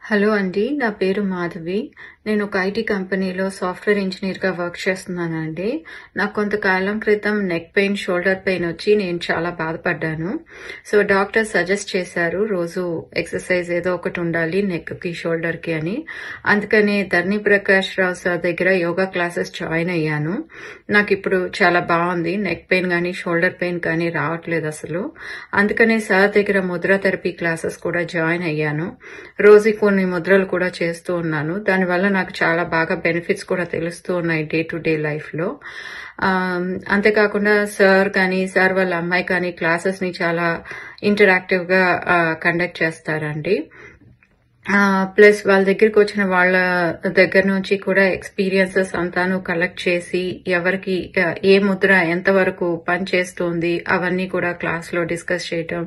Hello అండి. నా పేరు మాధవి. నేను ఒక ఐటీ కంపెనీలో సాఫ్ట్‌వేర్ ఇంజినీర్‌గా వర్క్ చేస్తున్నానండి. నాకు కొంతకాలం క్రితం నెక్ పెయిన్, షోల్డర్ పెయిన్ వచ్చి నేను చాలా బాధపడ్డాను. సో, డాక్టర్ సజెస్ట్ చేశారు రోజు ఎక్సర్సైజ్ ఏదో ఒకటి ఉండాలి నెక్‌కి, షోల్డర్‌కి అని. అందుకని ధరణి ప్రకాష్ రావు సార్ దగ్గర యోగా క్లాసెస్ జాయిన్ అయ్యాను. నాకిప్పుడు చాలా బావుంది. నెక్ పెయిన్ గానీ, షోల్డర్ పెయిన్ కానీ రావట్లేదు అసలు. అందుకనే సార్ దగ్గర ముద్ర థెరపీ క్లాసెస్ కూడా జాయిన్ అయ్యాను. రోజుకి కొన్ని ముద్రలు కూడా చేస్తూ ఉన్నాను. దానివల్ల నాకు చాలా బాగా బెనిఫిట్స్ కూడా తెలుస్తూ ఉన్నాయి డే టు డే లైఫ్‌లో. అంతేకాకుండా సార్ వాళ్ళ అమ్మాయి కానీ క్లాసెస్‌ని చాలా ఇంటరాక్టివ్‌గా కండక్ట్ చేస్తారండి. ప్లస్ వాళ్ళ దగ్గరికి వచ్చిన వాళ్ళ దగ్గర నుంచి కూడా ఎక్స్‌పీరియన్సెస్ అంతాను కలెక్ట్ చేసి ఎవరికి ఏ ముద్ర ఎంతవరకు పనిచేస్తుంది అవన్నీ కూడా క్లాస్‌లో డిస్కస్ చేయటం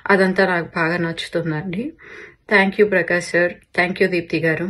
అదంతా నాకు బాగా నచ్చుతుందండి. Thank you Prakash sir. Thank you Deepti గారు.